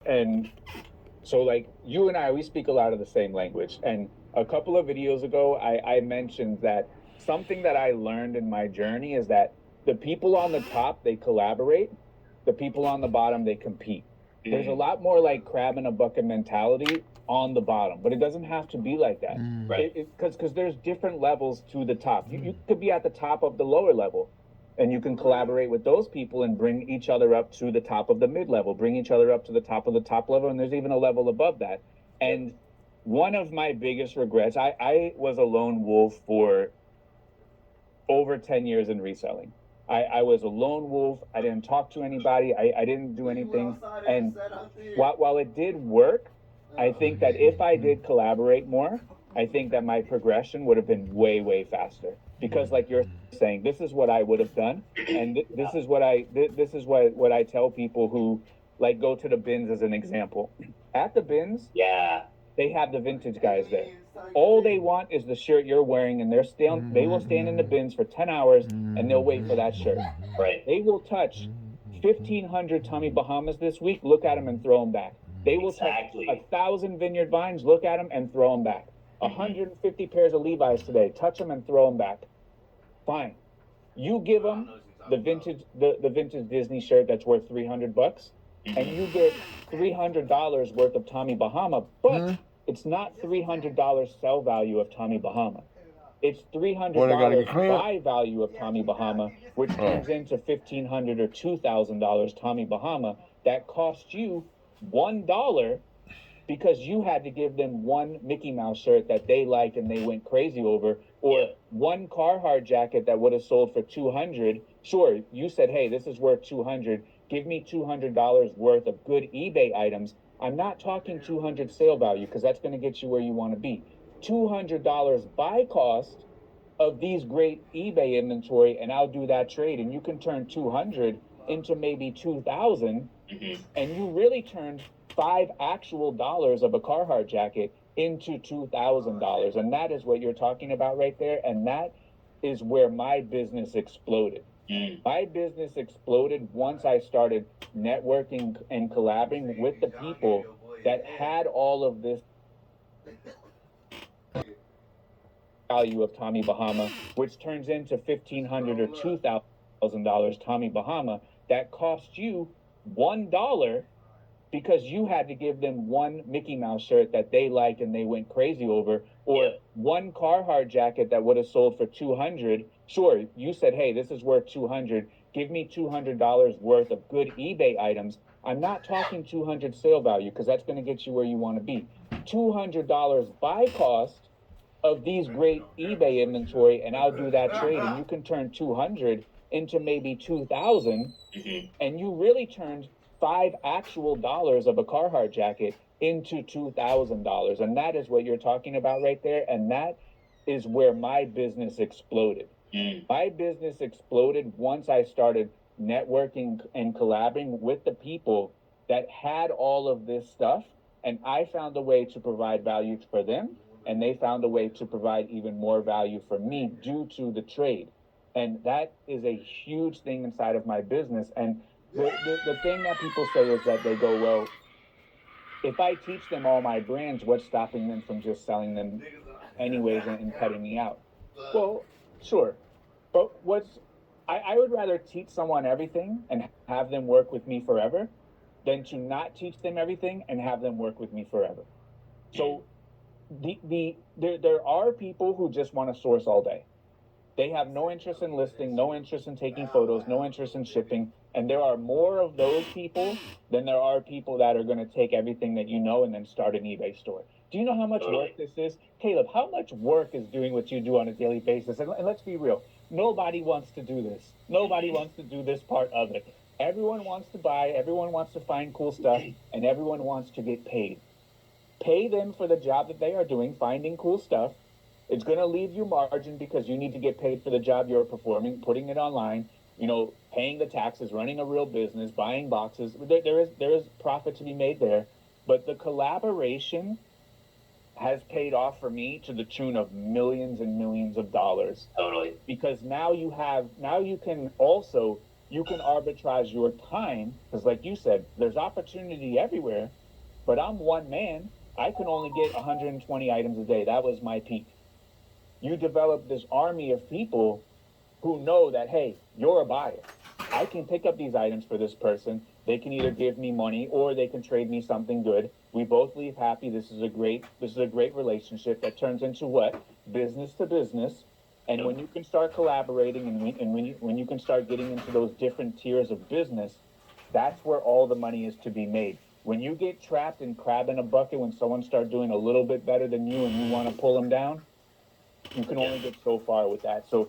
And so like you and I, we speak a lot of the same language. And a couple of videos ago, I mentioned that something that I learned in my journey is that the people on the top, they collaborate. The people on the bottom, they compete. There's a lot more like crab in a bucket mentality on the bottom, but it doesn't have to be like that. Right. Because there's different levels to the top. You could be at the top of the lower level, and you can collaborate with those people and bring each other up to the top of the mid level, bring each other up to the top of the top level, and there's even a level above that. And one of my biggest regrets, I was a lone wolf for over 10 years in reselling. I was a lone wolf. I didn't talk to anybody. I didn't do anything. And while it did work, I think that if I did collaborate more, I think that my progression would have been way, way faster. Because like you're saying, this is what I would have done. And this is what this is what I tell people who like go to the bins as an example. At the bins, Yeah. they have the vintage guys there. All they want is the shirt you're wearing, and they will stand in the bins for 10 hours and they'll wait for that shirt. Right. They will touch 1,500 Tommy Bahamas this week, look at them and throw them back. They will Exactly. touch 1,000 Vineyard Vines, look at them and throw them back. 150 pairs of Levi's today, touch them and throw them back. Fine. You give them the vintage Disney shirt that's worth $300, and you get $300 worth of Tommy Bahama, but it's not $300 sell value of Tommy Bahama. It's $300 buy value of Tommy Bahama, which turns into $1,500 or $2,000 Tommy Bahama that cost you $1 because you had to give them one Mickey Mouse shirt that they like and they went crazy over, or one Carhartt jacket that would have sold for 200. Sure, you said, hey, this is worth 200. Give me $200 worth of good eBay items. I'm not talking 200 sale value because that's going to get you where you want to be. $200 buy cost of these great eBay inventory, and I'll do that trade, and you can turn 200 into maybe 2,000, and you really turned $5 of a Carhartt jacket into $2,000, and that is what you're talking about right there, and that is where my business exploded. My business exploded once I started networking and collaborating with the people that had all of this value of Tommy Bahama, which turns into $1,500 or $2,000 Tommy Bahama that cost you $1 because you had to give them one Mickey Mouse shirt that they like and they went crazy over, or one Carhartt jacket that would have sold for 200. Sure, you said, hey, this is worth 200. Give me $200 worth of good eBay items. I'm not talking 200 sale value because that's going to get you where you want to be. $200 buy cost of these great eBay inventory, and I'll do that trade, and you can turn 200 into maybe 2,000, and you really turned $5 of a Carhartt jacket into $2,000, and that is what you're talking about right there, and that is where my business exploded. My business exploded once I started networking and collaborating with the people that had all of this stuff, and I found a way to provide value for them, and they found a way to provide even more value for me due to the trade. And that is a huge thing inside of my business. And the thing that people say is that they go, well, if I teach them all my brands, what's stopping them from just selling them anyways and cutting me out? Well, sure. But I would rather teach someone everything and have them work with me forever than to not teach them everything and have them work with me forever. So there are people who just want to source all day. They have no interest in listing, no interest in taking photos, no interest in shipping. And there are more of those people than there are people that are going to take everything that you know and then start an eBay store. Do you know how much work this is? Caleb, how much work is doing what you do on a daily basis? And let's be real. Nobody wants to do this. Nobody wants to do this part of it. Everyone wants to buy, everyone wants to find cool stuff, and everyone wants to get paid. Pay them for the job that they are doing, finding cool stuff. It's going to leave you margin because you need to get paid for the job you're performing, putting it online, paying the taxes, running a real business, buying boxes. There is profit to be made there. But the collaboration has paid off for me to the tune of millions and millions of dollars. Totally. Because now you can also you can arbitrage your time because, like you said, there's opportunity everywhere. But I'm one man. I can only get 120 items a day. That was my peak. You develop this army of people who know that, hey, you're a buyer. I can pick up these items for this person. They can either give me money or they can trade me something good. We both leave happy. This is a great relationship that turns into what? Business to business. And when you can start collaborating and when you can start getting into those different tiers of business, that's where all the money is to be made. When you get trapped and crab in a bucket, when someone starts doing a little bit better than you and you want to pull them down, you can only get so far with that. So